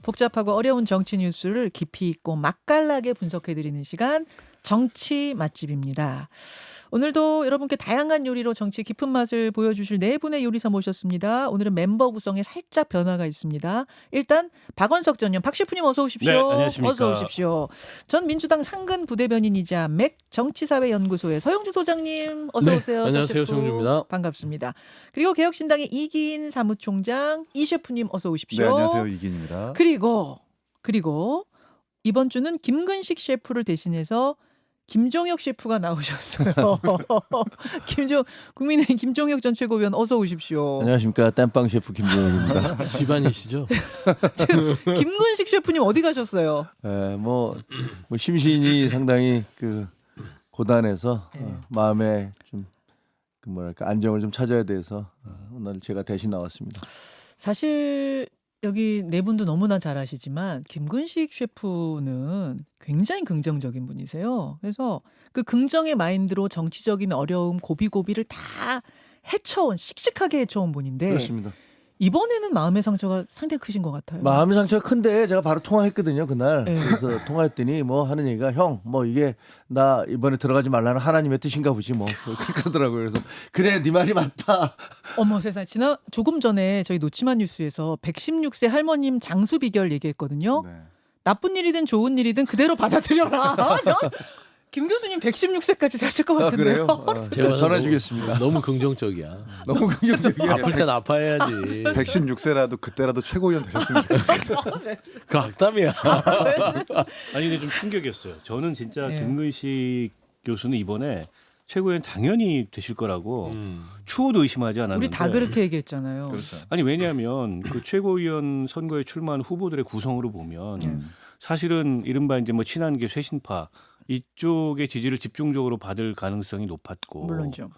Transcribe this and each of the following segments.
복잡하고 어려운 정치 뉴스를 깊이 있고 맛깔나게 분석해드리는 시간 정치 맛집입니다. 오늘도 여러분께 다양한 요리로 정치 깊은 맛을 보여주실 네 분의 요리사 모셨습니다. 오늘은 멤버 구성에 살짝 변화가 있습니다. 일단 박원석 전 의원, 박 셰프님 어서 오십시오. 네, 안녕하십니까. 어서 오십시오. 전 민주당 상근 부대변인이자 맥 정치사회연구소의 서영주 소장님 어서 네, 오세요. 안녕하세요. 서영주입니다. 반갑습니다. 그리고 개혁신당의 이기인 사무총장 이 셰프님 어서 오십시오. 네, 안녕하세요. 이기인입니다. 그리고 이번 주는 김근식 셰프를 대신해서 김종혁 셰프가 나오셨어요. 국민의힘 김종혁 전 최고위원 어서 오십시오. 안녕하십니까. 땜빵 셰프 김종혁입니다. 집안이시죠? 지금 김근식 셰프님 어디 가셨어요? 뭐 심신이 상당히 그 고단해서 네. 마음에 좀 그 뭐랄까 안정을 좀 찾아야 돼서 오늘 제가 대신 나왔습니다. 사실 여기 네 분도 너무나 잘 아시지만 김근식 셰프는 굉장히 긍정적인 분이세요. 그래서 그 긍정의 마인드로 정치적인 어려움, 고비고비를 다 씩씩하게 헤쳐온 분인데 그렇습니다. 이번에는 마음의 상처가 상당히 크신 것 같아요. 마음의 상처가 큰데 제가 바로 통화했거든요 그날. 네. 그래서 통화했더니 뭐 하는 얘기가 형 뭐 이게 나 이번에 들어가지 말라는 하나님의 뜻인가 보지 뭐 그렇게 하더라고요. 그래서 그래 네 말이 맞다. 어머 세상에 조금 전에 저희 노치만 뉴스에서 116세 할머님 장수 비결 얘기했거든요. 네. 나쁜 일이든 좋은 일이든 그대로 받아들여라. 김 교수님 116세까지 사실 것 같은데요. 그래요? 제가 전해주겠습니다. 너무 긍정적이야. 너무 긍정적이야. 아플 땐 아파야지. 116세라도 그때라도 최고위원 되셨으면 좋겠어요. 그 악담이야. 아니 근데 좀 충격이었어요. 저는 진짜 네. 김근식 교수는 이번에 최고위원 당연히 되실 거라고 추호도 의심하지 않았는데 우리 다 그렇게 얘기했잖아요. 그렇죠. 아니 왜냐하면 그 최고위원 선거에 출마한 후보들의 구성으로 보면 사실은 이른바 이제 뭐 친한계 쇄신파 이쪽의 지지를 집중적으로 받을 가능성이 높았고 물론죠.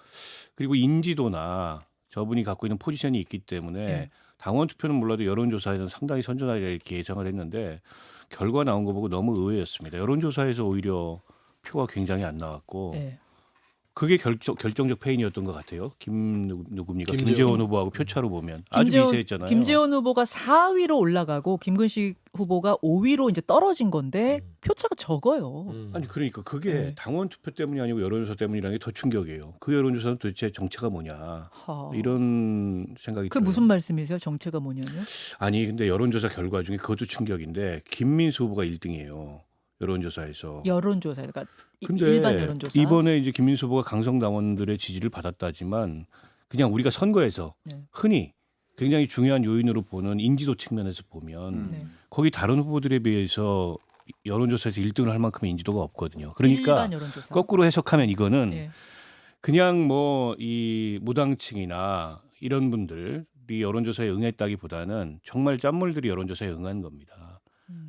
그리고 인지도나 저분이 갖고 있는 포지션이 있기 때문에 네. 당원 투표는 몰라도 여론조사에는 상당히 선전하리라 이렇게 예상을 했는데 결과 나온 거 보고 너무 의외였습니다. 여론조사에서 오히려 표가 굉장히 안 나왔고 네. 그게 결정적 패인이었던 것 같아요. 누굽니까? 김재원. 김재원 후보하고 표차로 보면 아주 미세했잖아요. 김재원 후보가 4위로 올라가고 김근식 후보가 5위로 이제 떨어진 건데 표차가 적어요. 아니 그러니까 그게 네. 당원 투표 때문이 아니고 여론조사 때문이라는 게 더 충격이에요. 그 여론조사는 도대체 정체가 뭐냐 하. 이런 생각이 그 들어요. 무슨 말씀이세요? 정체가 뭐냐면? 아니 근데 여론조사 결과 중에 그것도 충격인데 김민수 후보가 1등이에요. 여론조사에서. 여론조사, 그러니까 근데 일반 여론조사. 이번에 이제 김민수 후보가 강성 당원들의 지지를 받았다지만 그냥 우리가 선거에서 네. 흔히 굉장히 중요한 요인으로 보는 인지도 측면에서 보면 네. 거기 다른 후보들에 비해서 여론조사에서 1등을 할 만큼의 인지도가 없거든요. 그러니까 일반 여론조사. 거꾸로 해석하면 이거는 네. 그냥 뭐 이 무당층이나 이런 분들이 여론조사에 응했다기보다는 정말 짠물들이 여론조사에 응한 겁니다.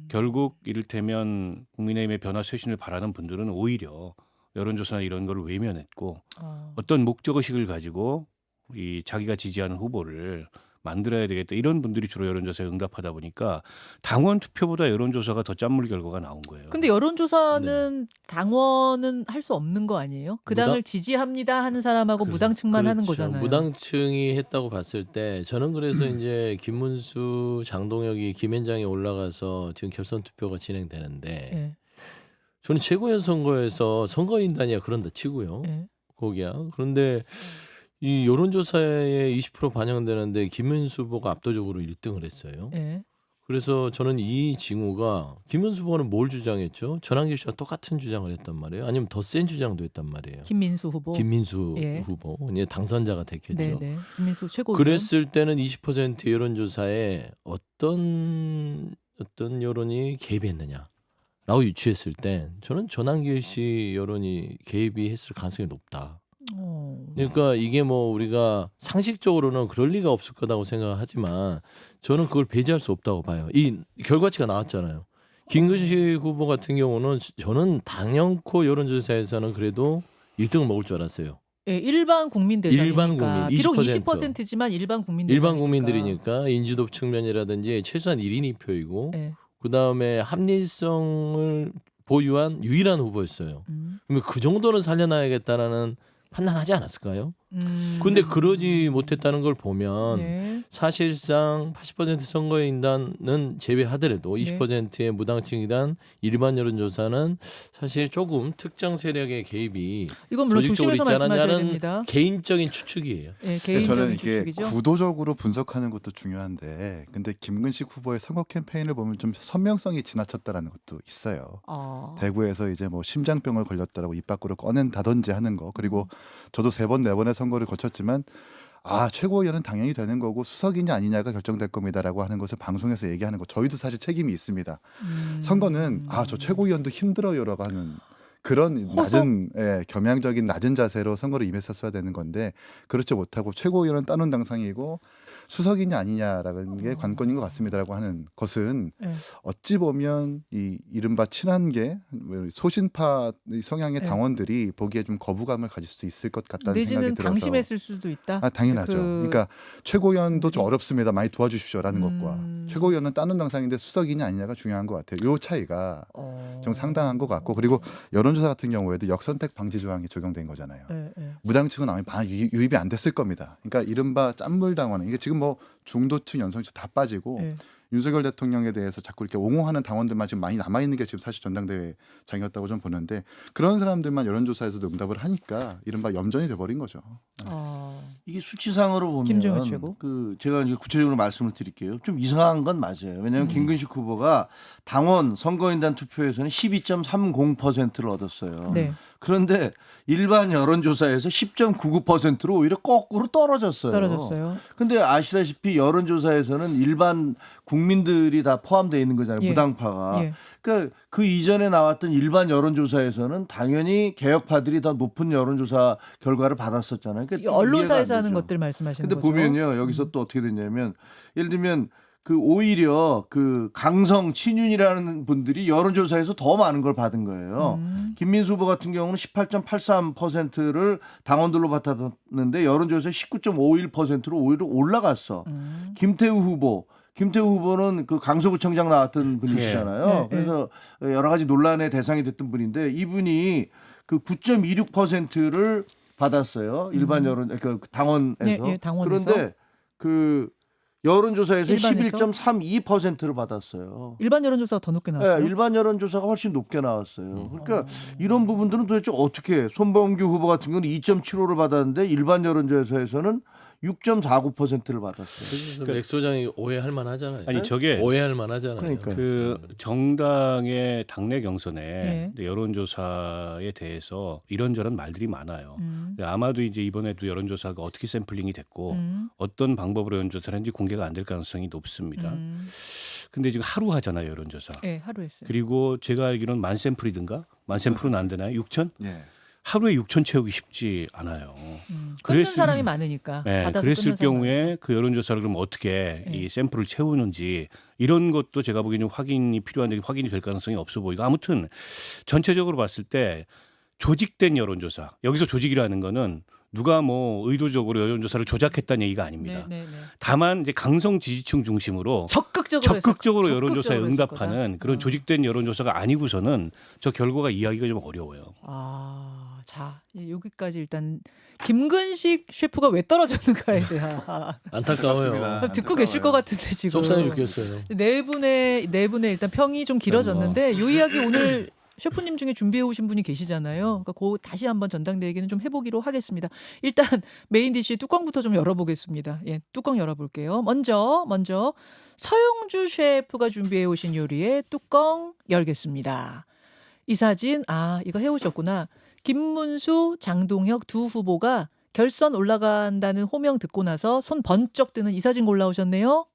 결국 이를테면 국민의힘의 변화 쇄신을 바라는 분들은 오히려 여론조사나 이런 걸 외면했고 어떤 목적의식을 가지고 이 자기가 지지하는 후보를 만들어야 되겠다 이런 분들이 주로 여론조사에 응답하다 보니까 당원 투표보다 여론조사가 더 짠물 결과가 나온 거예요. 근데 여론조사는 당원은 할 수 없는 거 아니에요? 그 당을 지지합니다 하는 사람하고 무당층만 하는 그렇죠. 거잖아요. 무당층이 했다고 봤을 때 저는 그래서 이제 김문수, 장동혁이 김현장에 올라가서 지금 결선 투표가 진행되는데 네. 저는 최고위원 선거에서 선거인단이야 그런다 치고요. 네. 거기야. 그런데 이 여론조사에 20% 반영되는데 김문수 후보가 압도적으로 1등을 했어요. 네. 그래서 저는 이 징후가 김문수 후보는 뭘 주장했죠? 전환기 씨와 똑같은 주장을 했단 말이에요. 아니면 더 센 주장도 했단 말이에요. 김민수 후보. 김민수 예. 후보 이제 당선자가 됐겠죠. 네. 김민수 최고위원. 그랬을 때는 20% 여론조사에 어떤 여론이 개입했느냐라고 유추했을 때 저는 전환기 씨 여론이 개입이 했을 가능성이 높다. 그러니까 이게 뭐 우리가 상식적으로는 그럴 리가 없을 거라고 생각하지만 저는 그걸 배제할 수 없다고 봐요. 이 결과치가 나왔잖아요. 김근식 후보 같은 경우는 저는 당연코 여론조사에서는 그래도 1등을 먹을 줄 알았어요. 예, 일반 국민 대상이니까. 일반 국민, 비록 20%. 20%지만 일반 국민 대상이니까. 일반 국민들이니까 인지도 측면이라든지 최소한 1인 2표이고 예. 그다음에 합리성을 보유한 유일한 후보였어요. 그러면 그 정도는 살려놔야겠다라는 판단하지 않았을까요? 근데 그러지 못했다는 걸 보면 네. 사실상 80% 선거인단은 제외하더라도 네. 20%의 무당층이단 일반 여론조사는 사실 조금 특정 세력의 개입이 이건 물론 조직적으로 조심해서 있지 말씀하셔야 않았냐는 됩니다. 개인적인 추측이에요. 예, 저는 개인적인 이게 추측이죠. 구도적으로 분석하는 것도 중요한데, 근데 김근식 후보의 선거 캠페인을 보면 좀 선명성이 지나쳤다라는 것도 있어요. 아. 대구에서 이제 뭐 심장병을 걸렸다라고 입 밖으로 꺼낸다든지 하는 거. 그리고 저도 3번 4번의 선거를 거쳤지만 최고위원은 당연히 되는 거고 수석이냐 아니냐가 결정될 겁니다라고 하는 것을 방송에서 얘기하는 거, 저희도 사실 책임이 있습니다. 선거는 저 최고위원도 힘들어요라고 하는 그런 호소? 낮은 겸양적인 낮은 자세로 선거를 임했었어야 되는 건데, 그렇지 못하고 최고위원은 따놓은 당상이고 수석이냐 아니냐라는 게 관건인 것 같습니다라고 하는 것은 네. 어찌 보면 이 이른바 친한계 소신파 성향의 네. 당원들이 보기에 좀 거부감을 가질 수도 있을 것 같다는 생각이 내지는 들어서. 방심했을 수도 있다. 당연하죠. 그러니까 최고위원도 좀 어렵습니다. 많이 도와주십시오라는 것과 최고위원은 따놓은 당상인데 수석이냐 아니냐가 중요한 것 같아요. 이 차이가 좀 상당한 것 같고, 그리고 여론조사 같은 경우에도 역선택 방지 조항이 적용된 거잖아요. 네, 네. 무당층은 아마 유입이 안 됐을 겁니다. 그러니까 이른바 짠물 당원, 이게 지금 뭐 중도층, 연성층 다 빠지고 네. 윤석열 대통령에 대해서 자꾸 이렇게 옹호하는 당원들만 지금 많이 남아 있는 게 지금 사실 전당대회장이었다고 좀 보는데, 그런 사람들만 여론조사에서도 응답을 하니까 이른바 염전이 돼버린 거죠. 이게 수치상으로 보면 김정은 최고. 제가 이제 구체적으로 말씀을 드릴게요. 좀 이상한 건 맞아요. 왜냐하면 김근식 후보가 당원 선거인단 투표에서는 12.30%를 얻었어요. 네. 그런데 일반 여론조사에서 10.99%로 오히려 거꾸로 떨어졌어요. 떨어졌어요. 근데 아시다시피 여론조사에서는 일반 국민들이 다 포함되어 있는 거잖아요. 예. 무당파가. 예. 그러니까 그 이전에 나왔던 일반 여론조사에서는 당연히 개혁파들이 더 높은 여론조사 결과를 받았었잖아요. 이 그러니까 언론사에서 이해가 안 하는 되죠. 것들 말씀하시는 근데 거죠. 보면요, 여기서 또 어떻게 됐냐면, 예를 들면 그 오히려 그 강성 친윤이라는 분들이 여론조사에서 더 많은 걸 받은 거예요. 김민수 후보 같은 경우는 18.83%를 당원들로 받았는데 여론조사에 19.51%로 오히려 올라갔어. 김태우 후보는 그 강서구청장 나왔던 분이시잖아요. 네, 네, 그래서 여러 가지 논란의 대상이 됐던 분인데, 이분이 그 9.26%를 받았어요. 일반 여론, 그 당원에서. 네, 예, 당원에서. 그런데 그 여론조사에서 일반에서? 11.32%를 받았어요. 일반 여론조사가 더 높게 나왔어요. 네, 일반 여론조사가 훨씬 높게 나왔어요. 그러니까 이런 부분들은 도대체 어떻게, 손범규 후보 같은 경우는 2.75를 받았는데 일반 여론조사에서는 6.49%를 받았어요. 그래서 맥 소장이 오해할 만하잖아요. 아니 저게 오해할 만하잖아요. 그러니까요. 그 정당의 당내 경선에 네. 여론조사에 대해서 이런저런 말들이 많아요. 아마도 이제 이번에도 여론조사가 어떻게 샘플링이 됐고 어떤 방법으로 여론조사를 했는지 공개가 안 될 가능성이 높습니다. 근데 지금 하루 하잖아요, 여론조사. 네, 하루 했어요. 그리고 제가 알기로는 만 샘플이든가 만 샘플은 안 되나요? 6천? 예. 하루에 6천 채우기 쉽지 않아요. 끊는 그랬을- 사람이 많으니까. 네, 받아서 그랬을 끊는 사람이 경우에 많아서. 그 여론조사를 그럼 어떻게 네. 이 샘플을 채우는지 이런 것도 제가 보기에는 좀 확인이 필요한데 확인이 될 가능성이 없어 보이고, 아무튼 전체적으로 봤을 때 조직된 여론조사, 여기서 조직이라는 거는 누가 뭐 의도적으로 여론조사를 조작했다는 얘기가 아닙니다. 네, 네, 네. 다만 이제 강성 지지층 중심으로 적극적으로 여론조사에 적극적으로 응답하는 했을 거다. 그런 조직된 여론조사가 아니고서는 저 결과가 이해하기가 좀 어려워요. 자, 여기까지 일단 김근식 셰프가 왜 떨어졌는가에 대한 안타까워요. 맞습니다. 듣고 계실 것 같은데 지금. 속상해 죽겠어요. 네 분의 일단 평이 좀 길어졌는데 요 이야기 오늘 셰프님 중에 준비해 오신 분이 계시잖아요. 그러니까 그 다시 한번 전당대 얘기는 좀 해보기로 하겠습니다. 일단 메인 디시 뚜껑부터 좀 열어보겠습니다. 예, 뚜껑 열어볼게요. 먼저 서영주 셰프가 준비해 오신 요리의 뚜껑 열겠습니다. 이 사진 이거 해오셨구나. 김문수, 장동혁 두 후보가 결선 올라간다는 호명 듣고 나서 손 번쩍 드는 이 사진 골라오셨네요.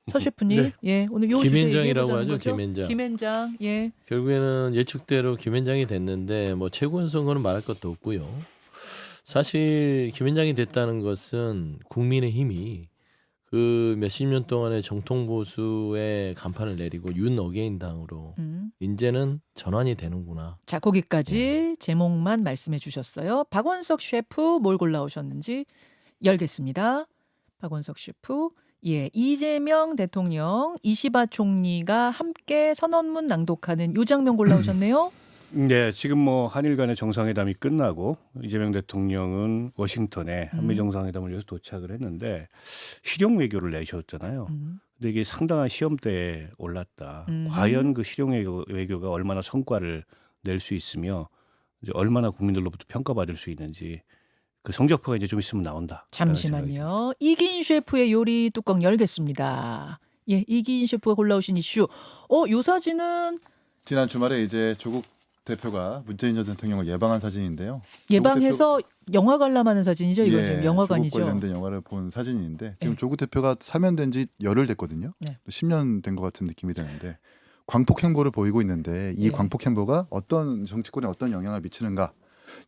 서 셰프님, 네. 예, 오늘 요 주제 김앤장이라고 얘기해보자는 하죠, 거죠? 김앤장. 김앤장, 예. 결국에는 예측대로 김앤장이 됐는데 뭐 최고위원 선거는 말할 것도 없고요. 사실 김앤장이 됐다는 것은 국민의힘이 그 몇십 년 동안의 정통 보수의 간판을 내리고 윤 어게인 당으로 이제는 전환이 되는구나. 자, 거기까지 제목만 말씀해 주셨어요. 박원석 셰프 뭘 골라오셨는지 열겠습니다. 박원석 셰프. 예, 이재명 대통령, 이시바 총리가 함께 선언문 낭독하는 요 장면 골라오셨네요. 네, 지금 뭐 한일 간의 정상회담이 끝나고 이재명 대통령은 워싱턴에 한미 정상회담을 위해서 도착을 했는데 실용 외교를 내셨잖아요. 근데 이게 상당한 시험대에 올랐다. 과연 그 실용 외교가 얼마나 성과를 낼 수 있으며 이제 얼마나 국민들로부터 평가받을 수 있는지 그 성적표가 이제 좀 있으면 나온다. 잠시만요. 이기인 셰프의 요리 뚜껑 열겠습니다. 예, 이기인 셰프가 골라오신 이슈. 요 사진은 지난 주말에 이제 조국 대표가 문재인 전 대통령을 예방한 사진인데요. 예방해서 영화 관람하는 사진이죠. 이거 지금 영화관이죠. 조국 관련된 영화를 본 사진인데 지금 예. 조국 대표가 사면된 지 열흘 됐거든요. 네. 10년 된 것 같은 느낌이 드는데 광폭 행보를 보이고 있는데 이 예. 광폭 행보가 어떤 정치권에 어떤 영향을 미치는가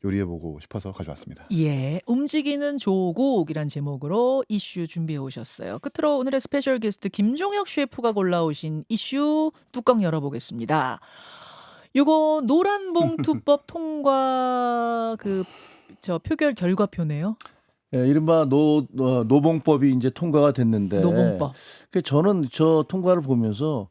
요리해보고 싶어서 가져왔습니다. 예, 움직이는 조국이란 제목으로 이슈 준비해 오셨어요. 끝으로 오늘의 스페셜 게스트 김종혁 셰프가 골라오신 이슈 뚜껑 열어보겠습니다. 요거 노란 봉투법 통과 저 표결 결과표네요. 예, 이른바 노봉법이 이제 통과가 됐는데 노봉법. 저는 저 통과를 보면서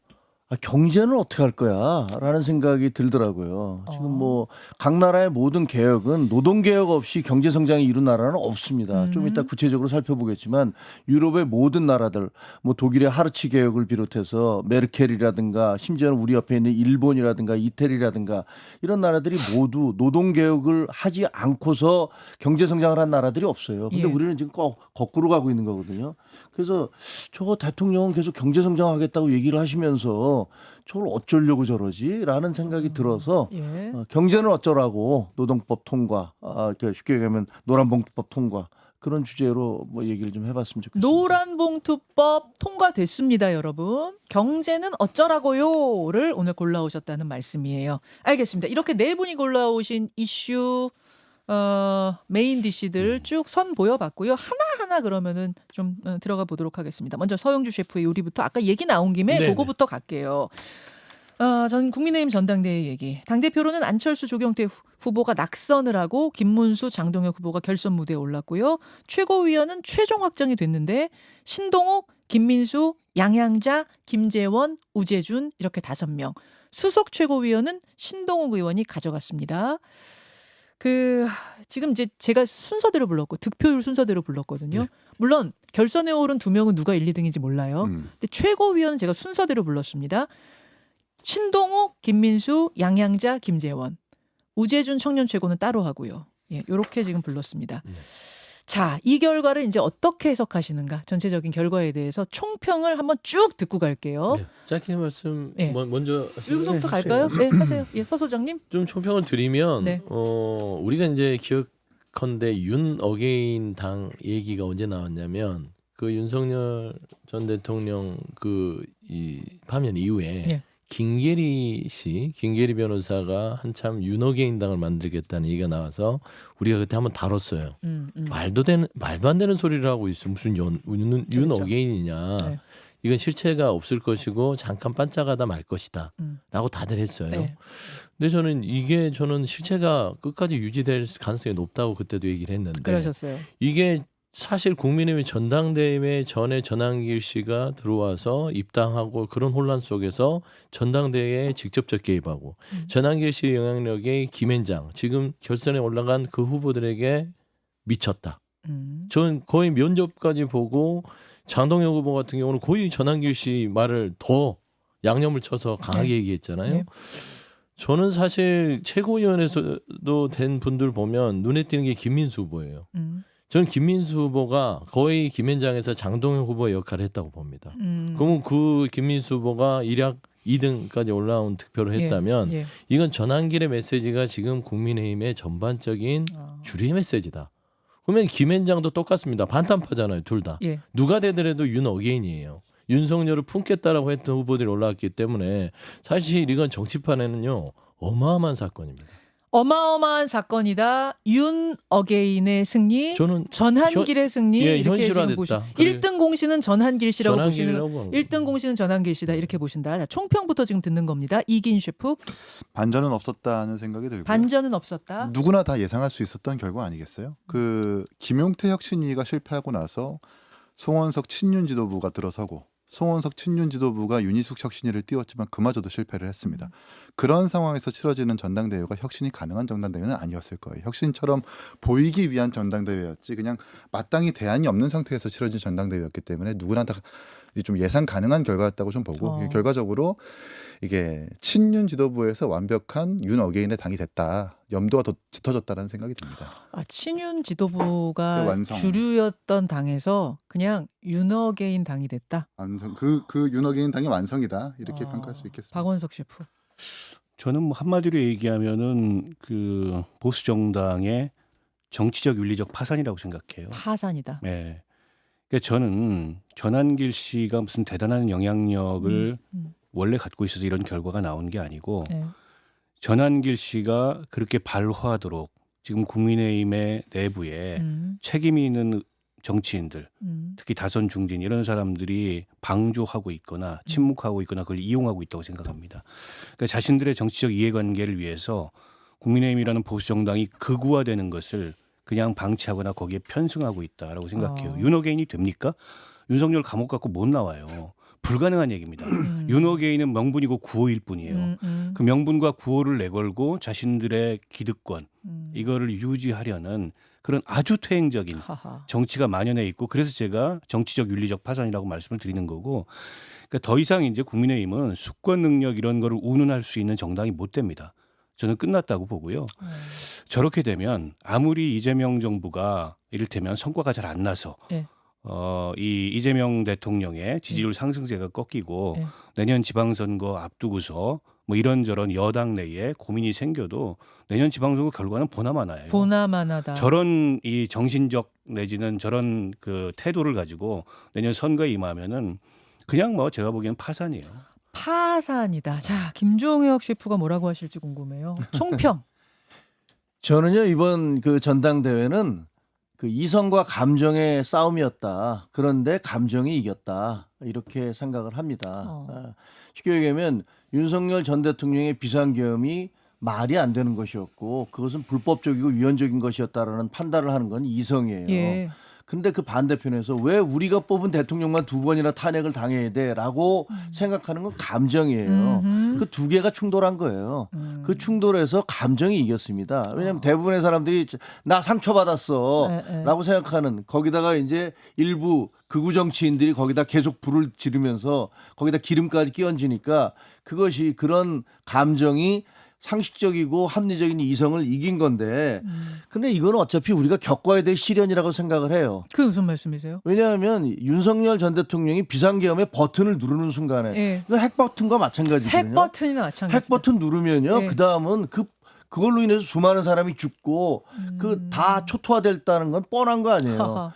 경제는 어떻게 할 거야라는 생각이 들더라고요. 지금 뭐 각 나라의 모든 개혁은 노동 개혁 없이 경제 성장이 이룬 나라는 없습니다. 좀 이따 구체적으로 살펴보겠지만 유럽의 모든 나라들, 뭐 독일의 하르치 개혁을 비롯해서 메르켈이라든가 심지어는 우리 옆에 있는 일본이라든가 이태리라든가 이런 나라들이 모두 노동 개혁을 하지 않고서 경제 성장을 한 나라들이 없어요. 근데 예. 우리는 지금 꼭 거꾸로 가고 있는 거거든요. 그래서 저거 대통령은 계속 경제 성장하겠다고 얘기를 하시면서 저걸 어쩌려고 저러지라는 생각이 들어서 예. 경제는 어쩌라고 노동법 통과, 쉽게 얘기하면 노란봉투법 통과 그런 주제로 뭐 얘기를 좀 해봤으면 좋겠습니다. 노란 봉투법 통과됐습니다, 여러분. 경제는 어쩌라고요를 오늘 골라오셨다는 말씀이에요. 알겠습니다. 이렇게 네 분이 골라오신 이슈 메인 디시들 쭉 선 보여봤고요. 하나하나 그러면은 좀 들어가 보도록 하겠습니다. 먼저 서영주 셰프의 요리부터 아까 얘기 나온 김에 네네. 그거부터 갈게요. 전 국민의힘 전당대회 얘기. 당대표로는 안철수 조경태 후보가 낙선을 하고 김문수 장동혁 후보가 결선 무대에 올랐고요. 최고위원은 최종 확정이 됐는데 신동욱, 김민수, 양양자, 김재원, 우재준 이렇게 5명. 수석 최고위원은 신동욱 의원이 가져갔습니다. 지금 이제 제가 순서대로 불렀고 득표율 순서대로 불렀거든요. 네. 물론 결선에 오른 2명은 누가 1, 2등인지 몰라요. 근데 최고위원은 제가 순서대로 불렀습니다. 신동욱, 김민수, 양양자, 김재원. 우재준 청년 최고는 따로 하고요. 예, 요렇게 지금 불렀습니다. 자, 이 결과를 이제 어떻게 해석하시는가? 전체적인 결과에 대해서 총평을 한번 쭉 듣고 갈게요. 네, 짧게 말씀 예. 먼저 하시면 여기서부터 갈까요? 네, 하세요. 예, 서 소장님. 좀 총평을 드리면 네. 우리가 이제 기억컨대 윤 어게인 당 얘기가 언제 나왔냐면 그 윤석열 전 대통령 이 파면 이후에 네. 김계리 변호사가 한참 윤 어게인 당을 만들겠다는 얘기가 나와서 우리가 그때 한번 다뤘어요. 말도 안 되는 소리를 하고 있어. 무슨 윤 그렇죠. 어게인이냐. 네. 이건 실체가 없을 것이고 잠깐 반짝하다 말 것이다. 라고 다들 했어요. 네. 근데 저는 실체가 끝까지 유지될 가능성이 높다고 그때도 얘기를 했는데 그러셨어요. 이게 사실 국민의힘 전당대회 전에 전한길 씨가 들어와서 입당하고 그런 혼란 속에서 전당대회에 직접적 개입하고 전한길 씨 영향력이 김앤장 지금 결선에 올라간 그 후보들에게 미쳤다. 저는 거의 면접까지 보고 장동혁 후보 같은 경우는 거의 전한길 씨 말을 더 양념을 쳐서 강하게 얘기했잖아요. 네. 저는 사실 최고위원회에서도 된 분들 보면 눈에 띄는 게 김민수 후보예요. 저는 김민수 후보가 거의 김앤장에서 장동혁 후보의 역할을 했다고 봅니다. 그러면 그 김민수 후보가 일약 2등까지 올라온 득표를 했다면 예. 이건 전한길의 메시지가 지금 국민의힘의 전반적인 주류의 메시지다. 그러면 김앤장도 똑같습니다. 반탄파잖아요, 둘 다. 예. 누가 되더라도 윤 어게인이에요. 윤석열을 품겠다라고 했던 후보들이 올라왔기 때문에 사실 이건 정치판에는요 어마어마한 사건입니다. 어마어마한 사건이다. 윤 어게인의 승리, 저는 전한길의 승리 예, 이렇게 지금 현실화됐다. 보시. 그래. 1등 공신은 전한길 씨라고 보시는 전한길이라고 하는 1등 공신은 전한길 씨다 이렇게 보신다. 자, 총평부터 지금 듣는 겁니다. 이긴 셰프. 반전은 없었다는 생각이 들고요. 반전은 없었다. 누구나 다 예상할 수 있었던 결과 아니겠어요? 김용태 혁신위가 실패하고 나서 송원석 친윤 지도부가 들어서고 송원석 친윤 지도부가 윤희숙 혁신위를 띄웠지만 그마저도 실패를 했습니다. 그런 상황에서 치러지는 전당대회가 혁신이 가능한 전당대회는 아니었을 거예요. 혁신처럼 보이기 위한 전당대회였지 그냥 마땅히 대안이 없는 상태에서 치러진 전당대회였기 때문에 누구나 다 좀 예상 가능한 결과였다고 좀 보고 결과적으로 이게 친윤 지도부에서 완벽한 윤 어게인의 당이 됐다. 염도가 더 짙어졌다는 생각이 듭니다. 아, 친윤 지도부가 그 완성. 주류였던 당에서 그냥 윤어게인 당이 됐다. 완성 그윤 어게인 당이 완성이다 이렇게 평가할 수 있겠습니다. 박원석 셰프. 저는 뭐 한마디로 얘기하면은 그 보수 정당의 정치적 윤리적 파산이라고 생각해요. 파산이다. 네. 그러니까 저는 전한길 씨가 무슨 대단한 영향력을 원래 갖고 있어서 이런 결과가 나온 게 아니고 네. 전한길 씨가 그렇게 발화하도록 지금 국민의힘의 내부에 책임이 있는 정치인들, 특히 다선 중진 이런 사람들이 방조하고 있거나 침묵하고 있거나 그걸 이용하고 있다고 생각합니다. 그러니까 자신들의 정치적 이해관계를 위해서 국민의힘이라는 보수 정당이 극우화되는 것을 그냥 방치하거나 거기에 편승하고 있다라고 생각해요. 윤어게인이 됩니까? 윤석열 감옥 갖고 못 나와요. 불가능한 얘기입니다. 윤어게인은 명분이고 구호일 뿐이에요. 그 명분과 구호를 내걸고 자신들의 기득권 이거를 유지하려는 그런 아주 퇴행적인 정치가 만연해 있고 그래서 제가 정치적 윤리적 파산이라고 말씀을 드리는 거고 그러니까 더 이상 이제 국민의힘은 수권 능력 이런 거를 운운할 수 있는 정당이 못 됩니다. 저는 끝났다고 보고요. 저렇게 되면 아무리 이재명 정부가 이를테면 성과가 잘 안 나서 네. 이 이재명 대통령의 지지율 상승세가 꺾이고 네. 내년 지방선거 앞두고서 뭐 이런저런 여당 내에 고민이 생겨도 내년 지방선거 결과는 보나마나예요. 보나마나다. 저런 이 정신적 내지는 저런 그 태도를 가지고 내년 선거에 임하면은 그냥 뭐 제가 보기에는 파산이에요. 파산이다. 자, 김종혁 셰프가 뭐라고 하실지 궁금해요. 총평. 저는요 이번 그 전당대회는 그 이성과 감정의 싸움이었다. 그런데 감정이 이겼다. 이렇게 생각을 합니다. 쉽게 얘기하면 윤석열 전 대통령의 비상계엄이 말이 안 되는 것이었고 그것은 불법적이고 위헌적인 것이었다라는 판단을 하는 건 이성이에요. 예. 근데 그 반대편에서 왜 우리가 뽑은 대통령만 2번이나 탄핵을 당해야 돼라고 생각하는 건 감정이에요. 그 두 개가 충돌한 거예요. 그 충돌에서 감정이 이겼습니다. 왜냐하면 대부분의 사람들이 나 상처받았어 라고 생각하는 거기다가 이제 일부 극우 정치인들이 거기다 계속 불을 지르면서 거기다 기름까지 끼얹으니까 그것이 그런 감정이 상식적이고 합리적인 이성을 이긴 건데 근데 이건 어차피 우리가 겪어야 될 시련이라고 생각을 해요. 그 무슨 말씀이세요? 왜냐하면 윤석열 전 대통령이 비상계엄의 버튼을 누르는 순간에 예. 이거 핵 버튼과 마찬가지거든요. 핵 버튼이나 마찬가지. 핵 버튼 누르면요. 예. 그다음은 그걸로 인해서 수많은 사람이 죽고 그 다 초토화됐다는 건 뻔한 거 아니에요.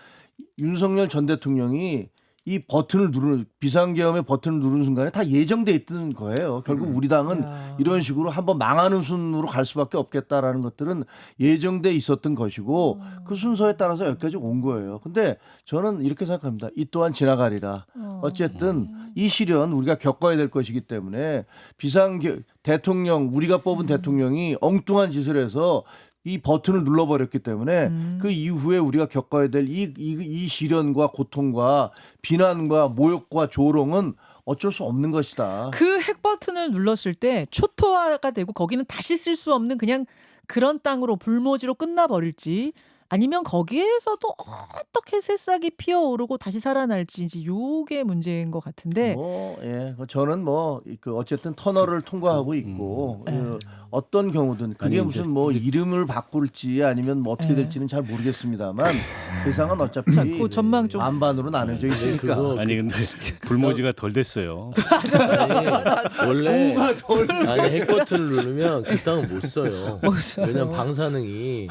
윤석열 전 대통령이 이 버튼을 누르는 비상계엄의 버튼을 누르는 순간에 다 예정돼 있던 거예요. 결국 우리 당은 이런 식으로 한번 망하는 순으로 갈 수밖에 없겠다라는 것들은 예정돼 있었던 것이고 그 순서에 따라서 여기까지 온 거예요. 근데 저는 이렇게 생각합니다. 이 또한 지나가리라. 어쨌든 이 시련 우리가 겪어야 될 것이기 때문에 대통령 우리가 뽑은 대통령이 엉뚱한 짓을 해서 이 버튼을 눌러버렸기 때문에 그 이후에 우리가 겪어야 될 이 시련과 고통과 비난과 모욕과 조롱은 어쩔 수 없는 것이다. 그 핵 버튼을 눌렀을 때 초토화가 되고 거기는 다시 쓸 수 없는 그냥 그런 땅으로 불모지로 끝나버릴지 아니면 거기에서도 어떻게 새싹이 피어오르고 다시 살아날지 이제 요게 문제인 것 같은데. 예, 저는 그 어쨌든 터널을 통과하고 있고 어떤 경우든 그게 아니, 무슨 뭐 이름을 바꿀지 아니면 뭐 어떻게 될지는 잘 모르겠습니다만 세상은 어차피 자, 그 전망 좀. 반반으로 나눠져 있으니까. 아니 근데 불모지가 덜 됐어요. 아니, 원래 아니 핵 버튼을 누르면 그 땅은 못 써요. 못 써요. 왜냐면 방사능이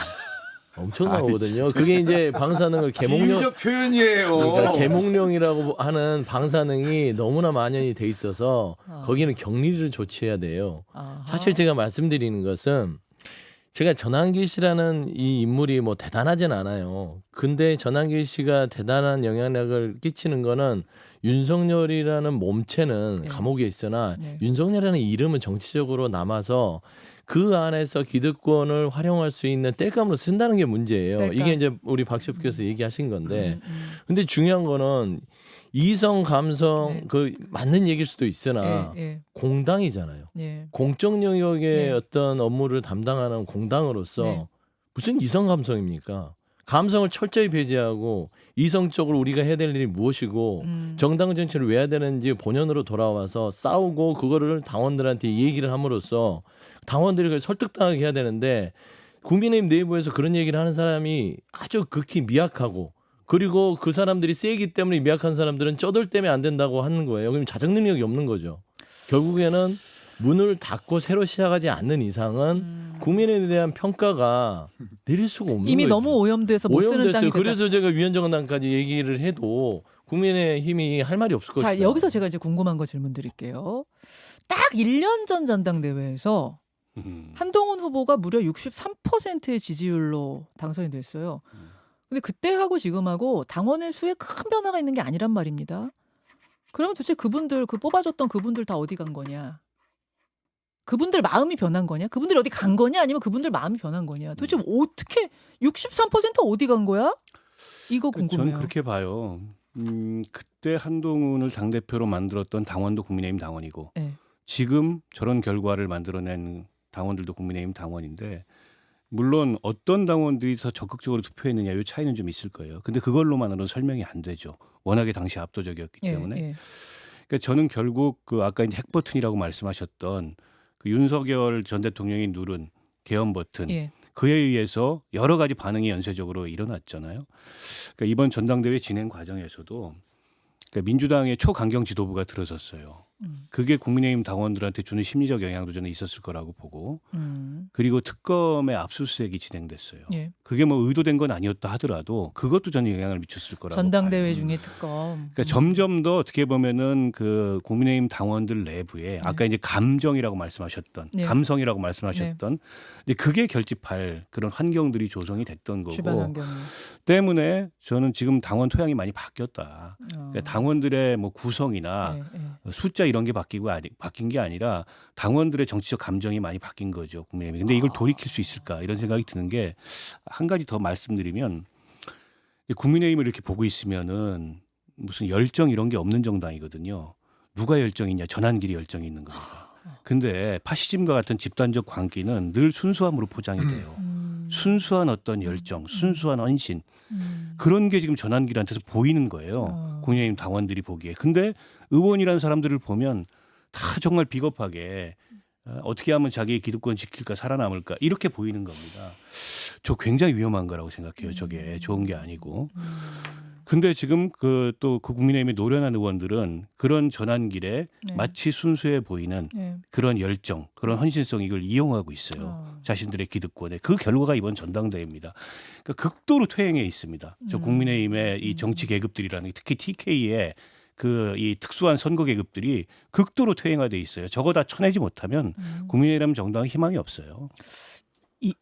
엄청 나오거든요. 그게 이제 방사능을 계몽령 표현이에요. 그러니까 계몽령이라고 하는 방사능이 너무나 만연이 돼 있어서 거기는 격리를 조치해야 돼요. 아하. 사실 제가 말씀드리는 것은 제가 전한길 씨라는 이 인물이 뭐 대단하진 않아요. 근데 전한길 씨가 대단한 영향력을 끼치는 거는 윤석열이라는 몸체는 네. 감옥에 있으나 네. 윤석열이라는 이름은 정치적으로 남아서 그 안에서 기득권을 활용할 수 있는 땔감으로 쓴다는 게 문제예요. 땔감. 이게 이제 우리 박 셰프께서 얘기하신 건데 근데 중요한 거는 이성 감성 네. 그 맞는 얘기일 수도 있으나 예, 공당이잖아요. 예. 공적 영역의 네. 어떤 업무를 담당하는 공당으로서 네. 무슨 이성 감성입니까? 감성을 철저히 배제하고 이성적으로 우리가 해야 될 일이 무엇이고 정당 정치를 왜 해야 되는지 본연으로 돌아와서 싸우고 그거를 당원들한테 얘기를 함으로써 당원들이 그걸 설득당하게 해야 되는데 국민의힘 내부에서 그런 얘기를 하는 사람이 아주 극히 미약하고 그리고 그 사람들이 세기 때문에 미약한 사람들은 쩌들 때문에 안 된다고 하는 거예요. 그럼 자정 능력이 없는 거죠. 결국에는 문을 닫고 새로 시작하지 않는 이상은 국민에 대한 평가가 내릴 수가 없는 이미 거죠. 너무 오염돼서 못 쓰는 오염됐어요. 땅이 됐다. 그래서 제가 위헌정당까지 얘기를 해도 국민의힘이 할 말이 없을 것이다. 자, 여기서 제가 이제 궁금한 거 질문 드릴게요. 딱 1년 전 전당대회에서 한동훈 후보가 무려 63%의 지지율로 당선이 됐어요. 근데 그때하고 지금하고 당원의 수에 큰 변화가 있는 게 아니란 말입니다. 그러면 도대체 그분들, 그 뽑아줬던 그분들 다 어디 간 거냐? 그분들 마음이 변한 거냐? 그분들이 어디 간 거냐? 아니면 그분들 마음이 변한 거냐? 도대체 어떻게 63% 어디 간 거야? 이거 궁금해요. 저는 그렇게 봐요. 그때 한동훈을 당대표로 만들었던 당원도 국민의힘 당원이고 네. 지금 저런 결과를 만들어낸 당원들도 국민의힘 당원인데 물론 어떤 당원들이 더 적극적으로 투표했느냐 이 차이는 좀 있을 거예요. 근데 그걸로만으로는 설명이 안 되죠. 워낙에 당시 압도적이었기 예, 때문에. 예. 그러니까 저는 결국 그 아까 이제 핵 버튼이라고 말씀하셨던 그 윤석열 전 대통령이 누른 개헌 버튼 예. 그에 의해서 여러 가지 반응이 연쇄적으로 일어났잖아요. 그러니까 이번 전당대회 진행 과정에서도 그러니까 민주당의 초강경 지도부가 들어섰어요. 그게 국민의힘 당원들한테 주는 심리적 영향도 저는 있었을 거라고 보고 그리고 특검의 압수수색이 진행됐어요. 예. 그게 뭐 의도된 건 아니었다 하더라도 그것도 저는 영향을 미쳤을 거라고 전당대회 봐요. 중에 특검. 그러니까 점점 더 어떻게 보면은 그 국민의힘 당원들 내부에 아까 이제 감정이라고 말씀하셨던 네. 감성이라고 말씀하셨던 근데 그게 결집할 그런 환경들이 조성이 됐던 주변 거고 환경이. 때문에 저는 지금 당원 토양이 많이 바뀌었다. 그러니까 당원들의 뭐 구성이나 예, 예. 숫자 이런 게 바뀐 게 아니라 당원들의 정치적 감정이 많이 바뀐 거죠 국민의힘이. 근데 이걸 돌이킬 수 있을까 이런 생각이 드는 게 한 가지 더 말씀드리면 국민의힘을 이렇게 보고 있으면은 무슨 열정 이런 게 없는 정당이거든요. 누가 열정이 있냐? 전환길이 열정이 있는 겁니다. 근데 파시즘과 같은 집단적 광기는 늘 순수함으로 포장이 돼요. 순수한 어떤 열정, 순수한 헌신 그런 게 지금 전환길한테서 보이는 거예요. 국민의힘 당원들이 보기에. 근데 의원이라는 사람들을 보면 다 정말 비겁하게 어떻게 하면 자기의 기득권 지킬까 살아남을까 이렇게 보이는 겁니다. 저 굉장히 위험한 거라고 생각해요. 저게 좋은 게 아니고. 근데 지금 그 국민의힘의 노련한 의원들은 그런 전환길에 네. 마치 순수해 보이는 예. 그런 열정, 그런 헌신성 이걸 이용하고 있어요. 자신들의 기득권에. 그 결과가 이번 전당대회입니다. 그러니까 극도로 퇴행해 있습니다. 저 국민의힘의 이 정치 계급들이라는 게 특히 TK의 그 이 특수한 선거 계급들이 극도로 퇴행화돼 있어요. 저거 다 쳐내지 못하면 국민의힘 정당은 희망이 없어요.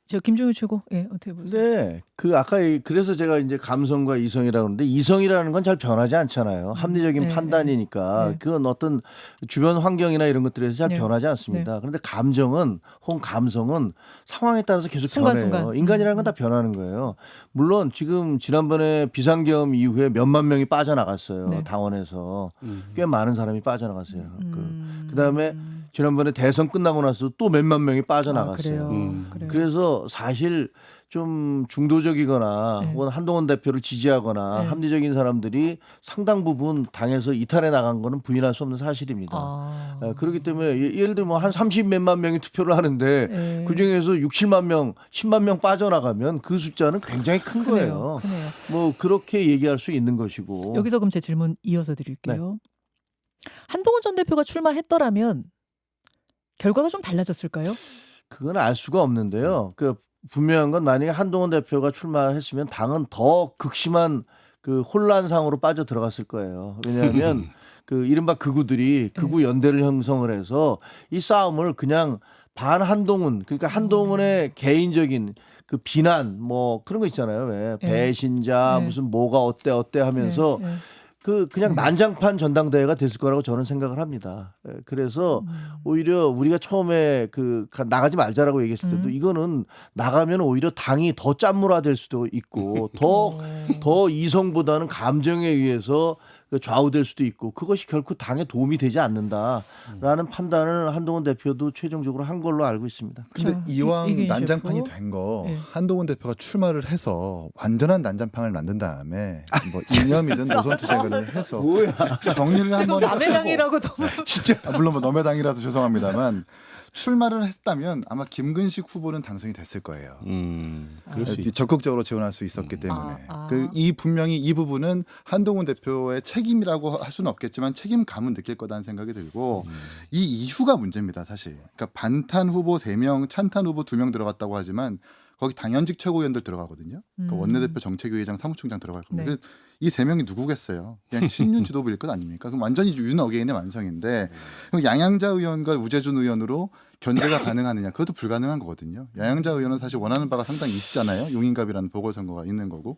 저 김종유 최고. 예, 어떻게 보세요? 근데 그 아까 그래서 제가 이제 감성과 이성이라고 그러는데 이성이라는 건 잘 변하지 않잖아요. 합리적인 네, 판단이니까 네. 그건 어떤 주변 환경이나 이런 것들에서 잘 네. 변하지 않습니다. 그런데 감정은 혹은 감성은 상황에 따라서 계속 순간순간. 변해요. 인간이라는 건 다 변하는 거예요. 물론 지금 지난번에 비상계엄 이후에 몇만 명이 빠져나갔어요. 네. 당원에서 꽤 많은 사람이 빠져나갔어요. 그다음에 지난번에 대선 끝나고 나서 또 몇만 명이 빠져나갔어요. 그래요. 그래서 사실 좀 중도적이거나 네. 혹은 한동훈 대표를 지지하거나 네. 합리적인 사람들이 상당 부분 당에서 이탈해 나간 거는 부인할 수 없는 사실입니다. 그렇기 때문에 예를 들면 뭐 한 30몇만 명이 투표를 하는데 네. 그중에서 6, 7만 명, 10만 명 빠져나가면 그 숫자는 굉장히 큰 거예요. 크네요. 뭐 그렇게 얘기할 수 있는 것이고. 여기서 그럼 제 질문 이어서 드릴게요. 한동훈 전 대표가 출마했더라면 결과가 좀 달라졌을까요? 그건 알 수가 없는데요. 그 분명한 건 만약에 한동훈 대표가 출마했으면 당은 더 극심한 그 혼란상으로 빠져 들어갔을 거예요. 왜냐하면 그 이른바 극우들이 극우 연대를 형성을 해서 이 싸움을 그냥 반 한동훈 그러니까 한동훈의 개인적인 그 비난 뭐 그런 거 있잖아요. 왜 배신자 무슨 뭐가 어때 하면서 그냥 난장판 전당대회가 됐을 거라고 저는 생각을 합니다. 그래서 오히려 우리가 처음에 나가지 말자라고 얘기했을 때도 이거는 나가면 오히려 당이 더 짠물화 될 수도 있고 더 이성보다는 감정에 의해서 좌우될 수도 있고 그것이 결코 당에 도움이 되지 않는다라는 판단을 한동훈 대표도 최종적으로 한 걸로 알고 있습니다. 근데 자, 이왕 이게 난장판이 이제고. 된 거 예. 한동훈 대표가 출마를 해서 완전한 난장판을 만든 다음에 뭐 이념이든 노선투쟁을 해서 뭐야? 정리를 지금 한번 남의 당이라고 너무 물론 뭐 너의 당이라서 죄송합니다만 출마를 했다면 아마 김근식 후보는 당선이 됐을 거예요. 그럴 수 있죠. 적극적으로 지원할 수 있었기 때문에 아. 이 분명히 이 부분은 한동훈 대표의 책임이라고 할 수는 없겠지만 책임감은 느낄 거다는 생각이 들고 이 이슈가 문제입니다 사실. 그러니까 반탄 후보 3명, 찬탄 후보 2명 들어갔다고 하지만 거기 당연직 최고위원들 들어가거든요. 그러니까 원내대표 정책위의장 사무총장 들어갈 겁니다. 네. 이 3명이 누구겠어요? 그냥 신윤 지도부일 것 아닙니까? 그럼 완전히 윤 어게인의 완성인데 그럼 양양자 의원과 우재준 의원으로 견제가 가능하느냐? 그것도 불가능한 거거든요. 양양자 의원은 사실 원하는 바가 상당히 있잖아요. 용인갑이라는 보궐선거가 있는 거고.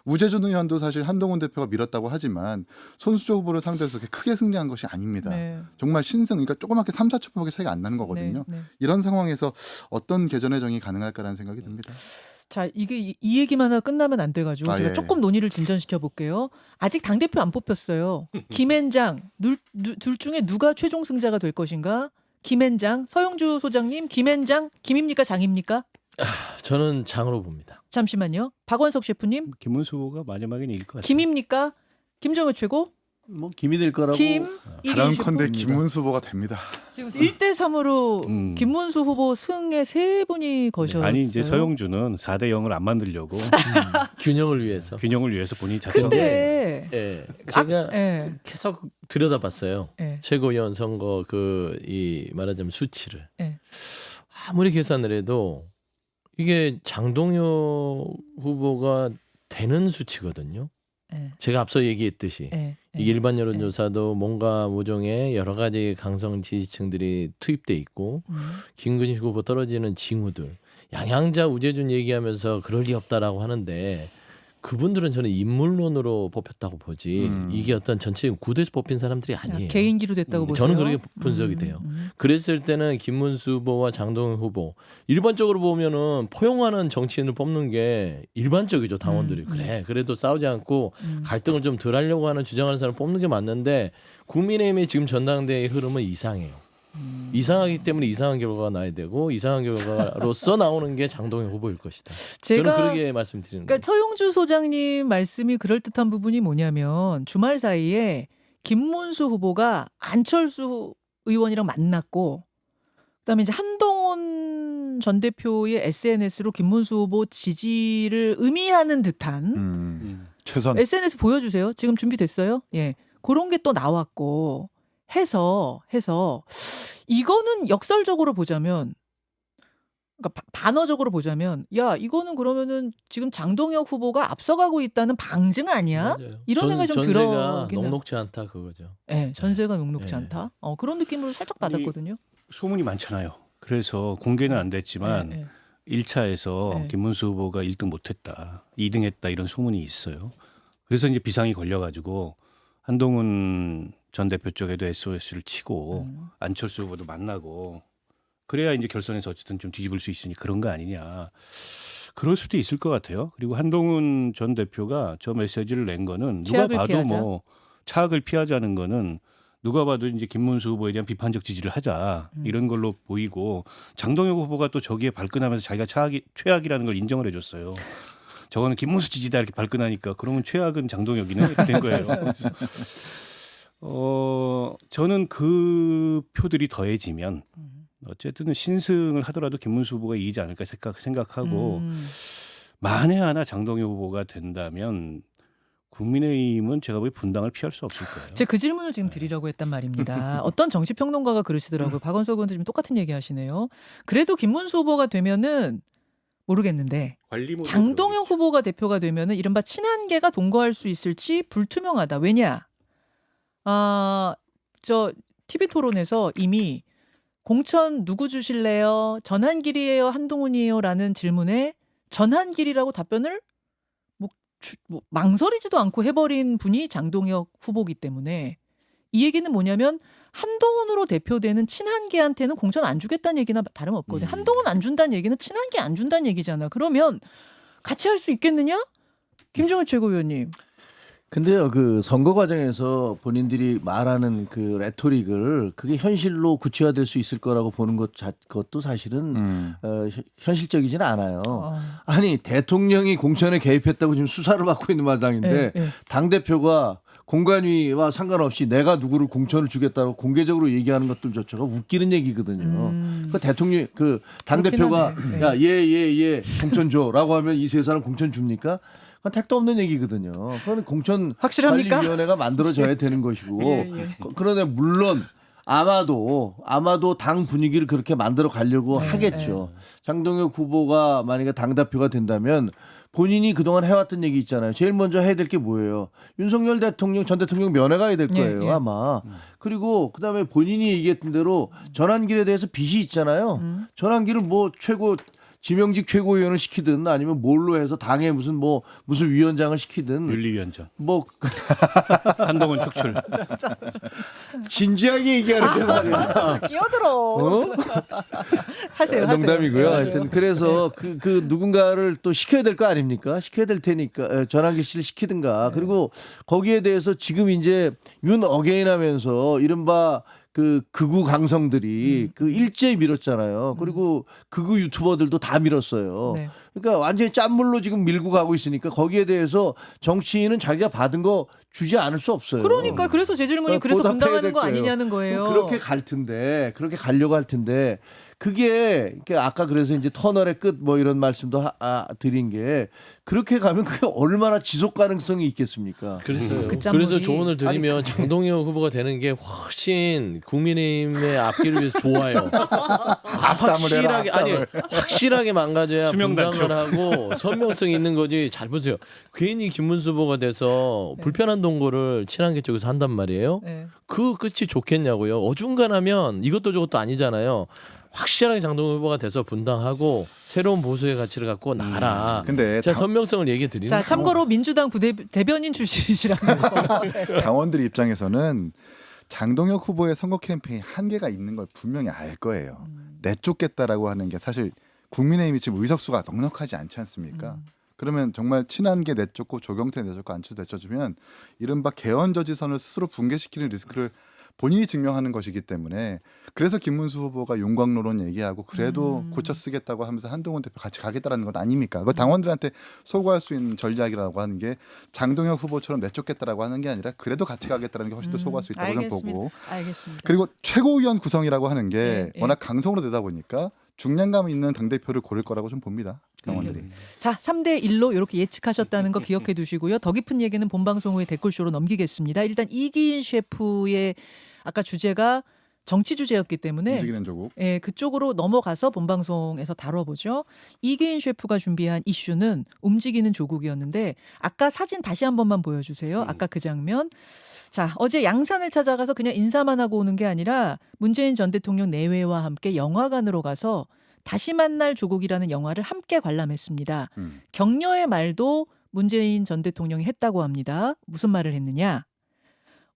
우재준 의원도 사실 한동훈 대표가 밀었다고 하지만 손수조 후보를 상대해서 그렇게 크게 승리한 것이 아닙니다. 네. 정말 신승, 그러니까 조그맣게 3, 4초밖에 차이가 안 나는 거거든요. 네, 네. 이런 상황에서 어떤 개전의 정이 가능할까라는 생각이 듭니다. 자, 이게 이 얘기만 하나 끝나면 안 돼가지고 아, 제가 예. 조금 논의를 진전시켜 볼게요. 아직 당 대표 안 뽑혔어요. 김앤장 둘 중에 누가 최종 승자가 될 것인가? 김앤장, 서영주 소장님, 김앤장, 김입니까 장입니까? 저는 장으로 봅니다. 잠시만요. 박원석 셰프님, 김문수 후보가 마지막에는 이길 것 같아요. 김입니까? 김정은 최고, 뭐 김이 될 거라고. 김 이기인 바람컨대 셰프. 김문수 후보가 됩니다. 지금 1대3으로 김문수 후보 승에 3분이 거셨어요. 아니 이제 서영주는 4대 0을 안 만들려고 균형을 위해서. 균형을 위해서 본인이 자처. 근데 예, 제가 예, 계속 들여다봤어요. 예. 최고위원 선거 이 말하자면 수치를 예. 아무리 계산을 해도 이게 장동혁 후보가 되는 수치거든요. 예. 제가 앞서 얘기했듯이 예. 이게 일반 여론조사도 뭔가 모종의 여러 가지 강성 지지층들이 투입돼 있고 김근식 후보 떨어지는 징후들 양양자 우재준 얘기하면서 그럴 리 없다라고 하는데 그분들은 저는 인물론으로 뽑혔다고 보지 이게 어떤 전체적인 구도에서 뽑힌 사람들이 아니에요. 개인기로 됐다고 보세요. 저는 그렇게 분석이 돼요. 그랬을 때는 김문수 후보와 장동영 후보 일반적으로 보면은 포용하는 정치인을 뽑는 게 일반적이죠. 당원들이 그래 그래도 싸우지 않고 갈등을 좀 덜 하려고 하는 주장하는 사람 뽑는 게 맞는데 국민의힘의 지금 전당대회의 흐름은 이상해요. 이상하기 때문에 이상한 결과가 나야 되고 이상한 결과로서 나오는 게 장동영 후보일 것이다. 저는 제가 그렇게 말씀드리는 그러니까 거예요. 서용주 소장님 말씀이 그럴듯한 부분이 뭐냐면 주말 사이에 김문수 후보가 안철수 의원이랑 만났고 그다음에 이제 한동훈 전 대표의 SNS로 김문수 후보 지지를 의미하는 듯한 최선. SNS 보여주세요. 지금 준비됐어요? 예, 그런 게 또 나왔고 해서 이거는 역설적으로 보자면 그러니까 반어적으로 보자면 야 이거는 그러면은 지금 장동혁 후보가 앞서가고 있다는 방증 아니야? 맞아요. 이런 생각이 좀 전세가 들어긴 해요. 녹록지 않다 그거죠. 네, 전세가 녹록지 네. 않다. 그런 느낌으로 살짝 아니, 받았거든요. 소문이 많잖아요. 그래서 공개는 안 됐지만 네, 네. 1차에서 네. 김문수 후보가 1등 못했다, 2등 했다 이런 소문이 있어요. 그래서 이제 비상이 걸려가지고 한동훈 전 대표 쪽에도 SOS를 치고 안철수 후보도 만나고 그래야 이제 결선에서 어쨌든 좀 뒤집을 수 있으니 그런 거 아니냐. 그럴 수도 있을 것 같아요. 그리고 한동훈 전 대표가 저 메시지를 낸 거는 누가 최악을 봐도 피하자. 뭐 차악을 피하자는 거는 누가 봐도 이제 김문수 후보에 대한 비판적 지지를 하자 이런 걸로 보이고 장동혁 후보가 또 저기에 발끈하면서 자기가 최악이라는 걸 인정을 해줬어요. 저거는 김문수 지지다 이렇게 발끈하니까 그러면 최악은 장동혁이네 이렇게 된 거예요. 그래서 저는 그 표들이 더해지면 어쨌든 신승을 하더라도 김문수 후보가 이기지 않을까 생각하고 만에 하나 장동혁 후보가 된다면 국민의힘은 제가 보기에 분당을 피할 수 없을 거예요. 제가 그 질문을 지금 드리려고 했단 말입니다. 어떤 정치평론가가 그러시더라고요. 박원석 의원도 지금 똑같은 얘기 하시네요. 그래도 김문수 후보가 되면은 모르겠는데 장동혁 후보가 대표가 되면은 이른바 친한계가 동거할 수 있을지 불투명하다. 왜냐? 저 TV 토론에서 이미 공천 누구 주실래요? 전한길이에요? 한동훈이에요?라는 질문에 전한길이라고 답변을 망설이지도 않고 해버린 분이 장동혁 후보기 때문에 이 얘기는 뭐냐면 한동훈으로 대표되는 친한계한테는 공천 안 주겠다는 얘기나 다름없거든요. 한동훈 안 준다는 얘기는 친한계 안 준다는 얘기잖아. 그러면 같이 할 수 있겠느냐? 김정은 최고위원님. 근데요, 그 선거 과정에서 본인들이 말하는 그 레토릭을 그게 현실로 구체화될 수 있을 거라고 보는 것도 사실은 현실적이지는 않아요. 아니 대통령이 공천에 개입했다고 지금 수사를 받고 있는 마당인데 당 대표가 공관위와 상관없이 내가 누구를 공천을 주겠다고 공개적으로 얘기하는 것들조차가 웃기는 얘기거든요. 그 대통령 그 당 대표가 야 얘 공천 줘라고 하면 이 세 사람 공천 줍니까? 그건 택도 없는 얘기거든요. 그건 확실합니까? 공천관리위원회가 만들어져야 되는 것이고 예. 그러나 물론 아마도 당 분위기를 그렇게 만들어 가려고 하겠죠. 장동혁 후보가 만약에 당대표가 된다면 본인이 그동안 해왔던 얘기 있잖아요. 제일 먼저 해야 될 게 뭐예요? 윤석열 대통령 전 대통령 면회가야 될 거예요. 아마. 그리고 그다음에 본인이 얘기했던 대로 전환길에 대해서 빚이 있잖아요. 전환길을 뭐 지명직 최고위원을 시키든 아니면 뭘로 해서 당에 무슨 위원장을 시키든 윤리위원장 뭐 한동훈 축출. 진지하게 얘기하는데 말이야. 끼어들어. 하세요. 농담이고요. 하세요. 하여튼 그래서 그 누군가를 또 시켜야 될 거 아닙니까? 시켜야 될 테니까 전환기 씨를 시키든가. 그리고 거기에 대해서 지금 이제 윤 어게인 하면서 이른바 그 극우 강성들이 그 일제히 밀었잖아요. 그리고 극우 유튜버들도 다 밀었어요. 네. 그러니까 완전히 짠물로 지금 밀고 가고 있으니까 거기에 대해서 정치인은 자기가 받은 거 주지 않을 수 없어요. 그러니까 그래서 제 질문이 그래서 보답해야 분당하는 될 거 거예요. 아니냐는 거예요. 그렇게 가려고 할 텐데 그게 그러니까 아까 그래서 이제 터널의 끝 뭐 이런 말씀도 드린 게 그렇게 가면 그게 얼마나 지속 가능성이 있겠습니까? 그랬어요. 그 짠물이- 그래서 조언을 드리면 장동혁 후보가 되는 게 훨씬 국민의힘의 앞길을 위해서 좋아요. 확실하게 망가져야 수명 단축. 분당을 하고 선명성이 있는 거지. 잘 보세요. 괜히 김문수 후보가 돼서 불편한 동거를 친한계 쪽에서 한단 말이에요. 네. 그 끝이 좋겠냐고요. 어중간하면 이것도 저것도 아니잖아요. 확실하게 장동혁 후보가 돼서 분당하고 새로운 보수의 가치를 갖고 나가라. 근데 제가 선명성을 얘기해 드리는 자, 참고로 민주당 대변인 출신이시라는 거. 당원들 입장에서는 장동혁 후보의 선거 캠페인 한계가 있는 걸 분명히 알 거예요. 내쫓겠다라고 하는 게 사실 국민의힘이 지금 의석수가 넉넉하지 않지 않습니까? 그러면 정말 친한계 내쫓고 조경태 내쫓고 안철수 내쫓으면 이른바 개헌저지선을 스스로 붕괴시키는 리스크를 본인이 증명하는 것이기 때문에 그래서 김문수 후보가 용광로론 얘기하고 그래도 고쳐 쓰겠다고 하면서 한동훈 대표 같이 가겠다라는 것 아닙니까? 그 당원들한테 소구할 수 있는 전략이라고 하는 게 장동혁 후보처럼 내쫓겠다라고 하는 게 아니라 그래도 같이 가겠다라는 게 훨씬 더 소구할 수 있다고 저는 보고 알겠습니다. 그리고 최고위원 구성이라고 하는 게 예. 워낙 강성으로 되다 보니까 중량감 있는 당대표를 고를 거라고 좀 봅니다. 당원들이. 자, 3대 1로 이렇게 예측하셨다는 거 기억해 두시고요. 더 깊은 얘기는 본방송 후에 댓글쇼로 넘기겠습니다. 일단 이기인 셰프의 아까 주제가 정치 주제였기 때문에 움직이는 조국. 예, 그쪽으로 넘어가서 본방송에서 다뤄보죠. 이기인 셰프가 준비한 이슈는 움직이는 조국이었는데 아까 사진 다시 한 번만 보여주세요. 아까 그 장면. 자, 어제 양산을 찾아가서 그냥 인사만 하고 오는 게 아니라 문재인 전 대통령 내외와 함께 영화관으로 가서 다시 만날 조국이라는 영화를 함께 관람했습니다. 격려의 말도 문재인 전 대통령이 했다고 합니다. 무슨 말을 했느냐?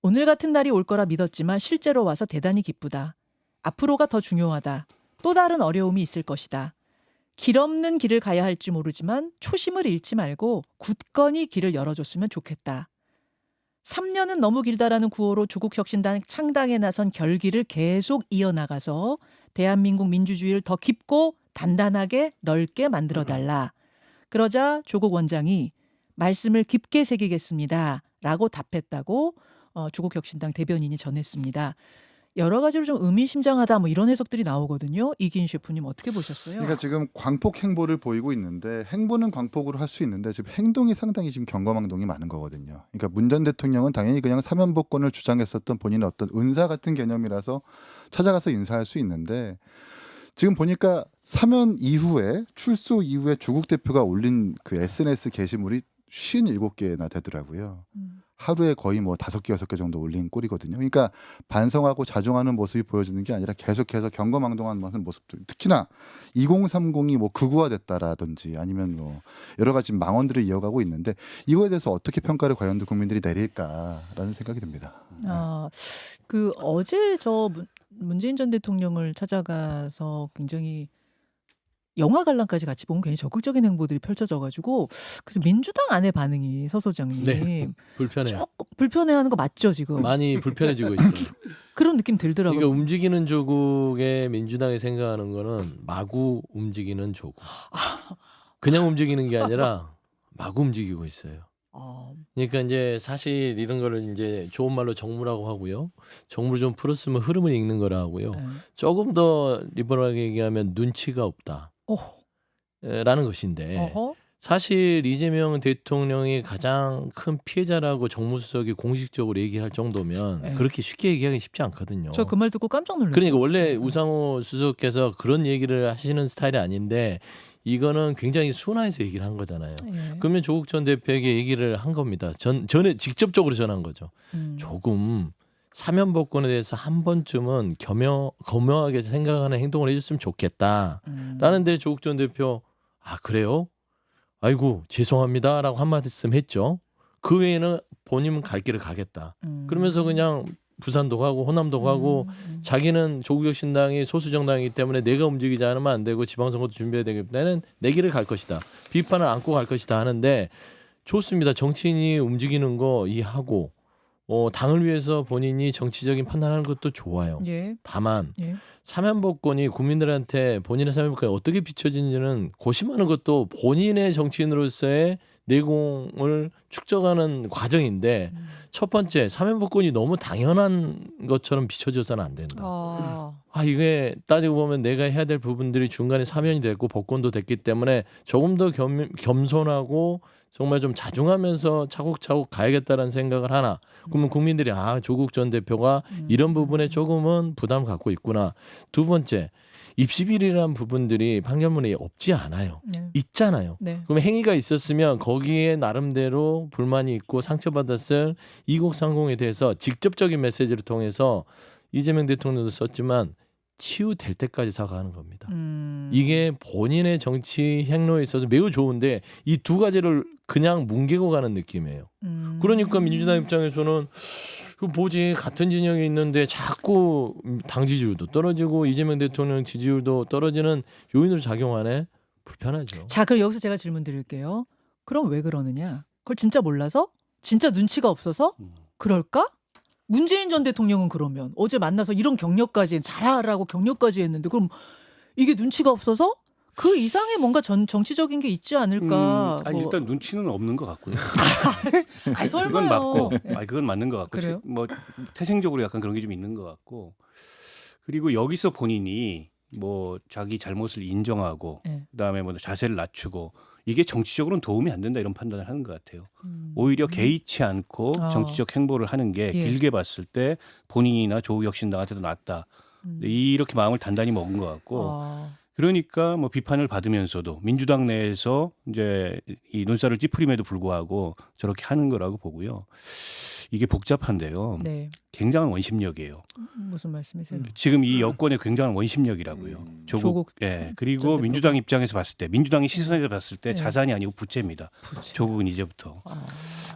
오늘 같은 날이 올 거라 믿었지만 실제로 와서 대단히 기쁘다. 앞으로가 더 중요하다. 또 다른 어려움이 있을 것이다. 길 없는 길을 가야 할지 모르지만 초심을 잃지 말고 굳건히 길을 열어줬으면 좋겠다. 3년은 너무 길다라는 구호로 조국혁신당 창당에 나선 결기를 계속 이어나가서 대한민국 민주주의를 더 깊고 단단하게 넓게 만들어달라. 그러자 조국 원장이 말씀을 깊게 새기겠습니다. 라고 답했다고 조국혁신당 대변인이 전했습니다. 여러 가지로 좀 의미심장하다 뭐 이런 해석들이 나오거든요. 이기인 셰프님 어떻게 보셨어요? 그러니까 지금 광폭 행보를 보이고 있는데 행보는 광폭으로 할 수 있는데 지금 행동이 상당히 지금 경거망동이 많은 거거든요. 그러니까 문 전 대통령은 당연히 그냥 사면복권을 주장했었던 본인의 어떤 은사 같은 개념이라서 찾아가서 인사할 수 있는데 지금 보니까 사면 이후에 출소 이후에 조국 대표가 올린 그 SNS 게시물이 57개나 되더라고요. 하루에 거의 뭐 5개, 6개 정도 올린 꼴이거든요. 그러니까 반성하고 자중하는 모습이 보여지는 게 아니라 계속해서 경거망동한 모습들. 특히나 2030이 뭐 극우화됐다라든지 아니면 뭐 여러 가지 망언들을 이어가고 있는데 이거에 대해서 어떻게 평가를 과연 국민들이 내릴까라는 생각이 듭니다. 그 어제 저 문재인 전 대통령을 찾아가서 굉장히 영화 관람까지 같이 보면 굉장히 적극적인 행보들이 펼쳐져가지고 그래서 민주당 안의 반응이 서 소장님 네. 불편해요. 조금 불편해하는 거 맞죠 지금? 많이 불편해지고 있어요. 그런 느낌 들더라고요. 그러니까 움직이는 조국의 민주당이 생각하는 거는 마구 움직이는 조국. 그냥 움직이는 게 아니라 마구 움직이고 있어요. 그러니까 이제 사실 이런 거를 이제 좋은 말로 정무라고 하고요. 정무를 좀 풀었으면 흐름을 읽는 거라 하고요. 네. 조금 더 리버럴하게 얘기하면 눈치가 없다. 오. 라는 것인데 어허. 사실 이재명 대통령이 가장 큰 피해자라고 정무수석이 공식적으로 얘기할 정도면 네. 그렇게 쉽게 얘기하기 쉽지 않거든요. 저 그 말 듣고 깜짝 놀랐어요. 그러니까 원래 우상호 수석께서 그런 얘기를 하시는 스타일이 아닌데 이거는 굉장히 순화해서 얘기를 한 거잖아요. 예. 그러면 조국 전 대표에게 얘기를 한 겁니다. 전에 직접적으로 전한 거죠. 조금 사면 복권에 대해서 한 번쯤은 겸허하게 생각하는 행동을 해줬으면 좋겠다라는데 조국 전 대표 아 그래요? 아이고 죄송합니다라고 한마디씀 했죠. 그 외에는 본인은 갈 길을 가겠다. 그러면서 그냥 부산도 가고 호남도 가고 자기는 조국혁신당이 소수정당이기 때문에 내가 움직이지 않으면 안 되고 지방선거도 준비해야 되기 때문에 내 길을 갈 것이다. 비판을 안고 갈 것이다 하는데 좋습니다. 정치인이 움직이는 거 이해하고 당을 위해서 본인이 정치적인 판단하는 것도 좋아요. 예. 다만 예. 사면복권이 국민들한테 본인의 사면복권이 어떻게 비춰지는지는 고심하는 것도 본인의 정치인으로서의 내공을 축적하는 과정인데 첫 번째 사면복권이 너무 당연한 것처럼 비춰져서는 안 된다. 이게 따지고 보면 내가 해야 될 부분들이 중간에 사면이 됐고 복권도 됐기 때문에 조금 더 겸손하고 정말 좀 자중하면서 차곡차곡 가야겠다는 생각을 하나. 그러면 국민들이 조국 전 대표가 이런 부분에 조금은 부담을 갖고 있구나. 두 번째 입시비리라는 부분들이 판결문에 없지 않아요. 네. 있잖아요. 네. 그럼 행위가 있었으면 거기에 나름대로 불만이 있고 상처받았을 2030에 대해서 직접적인 메시지를 통해서 이재명 대통령도 썼지만 치유될 때까지 사과하는 겁니다. 이게 본인의 정치 행로에 있어서 매우 좋은데 이 두 가지를 그냥 뭉개고 가는 느낌이에요. 그러니까 민주당 입장에서는 뭐지 같은 진영에 있는데 자꾸 당 지지율도 떨어지고 이재명 대통령 지지율도 떨어지는 요인으로 작용하네. 불편하죠. 자, 그럼 여기서 제가 질문 드릴게요. 그럼 왜 그러느냐? 그걸 진짜 몰라서? 진짜 눈치가 없어서? 그럴까? 문재인 전 대통령은 그러면 어제 만나서 이런 격려까지 잘하라고 격려까지 했는데 그럼 이게 눈치가 없어서? 그 이상의 뭔가 정치적인 게 있지 않을까? 아니 일단 눈치는 없는 것 같고요. 설마요. 그건 맞고, 예. 그건 맞는 것 같고, 그래요? 뭐 태생적으로 약간 그런 게 좀 있는 것 같고, 그리고 여기서 본인이 뭐 자기 잘못을 인정하고, 예. 그다음에 뭐 자세를 낮추고 이게 정치적으로는 도움이 안 된다 이런 판단을 하는 것 같아요. 오히려 개의치 않고 정치적 행보를 하는 게 예. 길게 봤을 때 본인이나 조국혁신당한테도 낫다. 이렇게 마음을 단단히 먹은 것 같고. 그러니까 뭐 비판을 받으면서도 민주당 내에서 이제 이 눈살을 찌푸림에도 불구하고 저렇게 하는 거라고 보고요. 이게 복잡한데요. 네. 굉장한 원심력이에요. 무슨 말씀이세요? 지금 이 여권의 굉장한 원심력이라고요. 조국 예. 전 그리고 대표가. 민주당 입장에서 봤을 때, 민주당이 시선에서 봤을 때 네. 자산이 아니고 부채입니다. 부채. 조국은 이제부터. 아.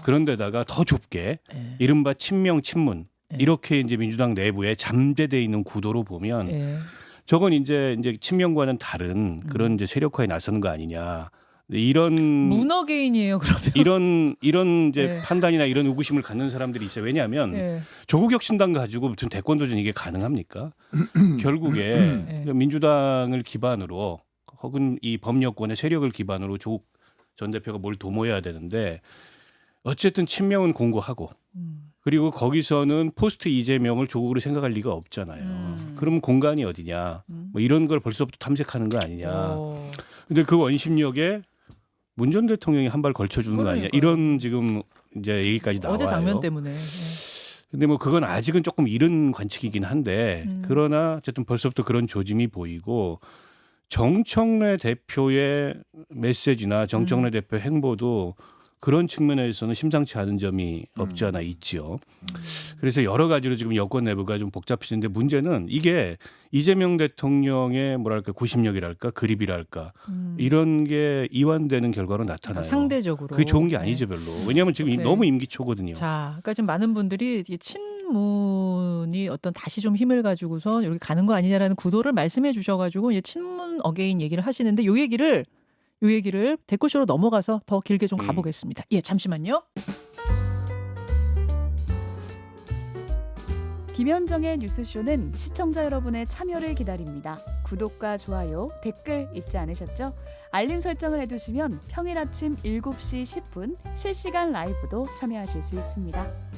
그런데다가 더 좁게 예. 이른바 친명 친문 네. 이렇게 이제 민주당 내부에 잠재돼 있는 구도로 보면 예. 저건 이제 친명과는 다른 그런 이제 세력화에 나서는 거 아니냐. 이런 문어개인이에요, 그러면. 이런 이제 네. 판단이나 이런 의구심을 갖는 사람들이 있어요. 왜냐하면 예. 조국혁신당 가지고 무슨 대권 도전 이게 가능합니까? 결국에 네. 민주당을 기반으로 혹은 이 범여권의 세력을 기반으로 조국 전 대표가 뭘 도모해야 되는데 어쨌든 친명은 공고하고 그리고 거기서는 포스트 이재명을 조국으로 생각할 리가 없잖아요. 그러면 공간이 어디냐? 뭐 이런 걸 벌써부터 탐색하는 거 아니냐? 근데 그 원심력에 문 전 대통령이 한 발 걸쳐주는 거 아니냐? 그러니까요. 이런 지금 이제 얘기까지 나와요. 어제 장면 때문에. 예. 근데 뭐 그건 아직은 조금 이른 관측이긴 한데 그러나 어쨌든 벌써부터 그런 조짐이 보이고 정청래 대표의 메시지나 정청래 대표 행보도 그런 측면에서는 심상치 않은 점이 없지 않아 있지요. 그래서 여러 가지로 지금 여권 내부가 좀 복잡해지는데 문제는 이게 이재명 대통령의 뭐랄까 구심력이랄까 그립이랄까 이런 게 이완되는 결과로 나타나요. 상대적으로. 그게 좋은 게 네. 아니죠 별로. 왜냐하면 지금 네. 너무 임기 초거든요. 자, 그러니까 지금 많은 분들이 이 친문이 어떤 다시 좀 힘을 가지고서 이렇게 가는 거 아니냐라는 구도를 말씀해 주셔가지고 이제 친문 어게인 얘기를 하시는데 요 얘기를 댓글쇼로 넘어가서 더 길게 좀 가보겠습니다. 예, 잠시만요. 김현정의 뉴스쇼는 시청자 여러분의 참여를 기다립니다. 구독과 좋아요, 댓글 잊지 않으셨죠? 알림 설정을 해두시면 평일 아침 7시 10분 실시간 라이브도 참여하실 수 있습니다.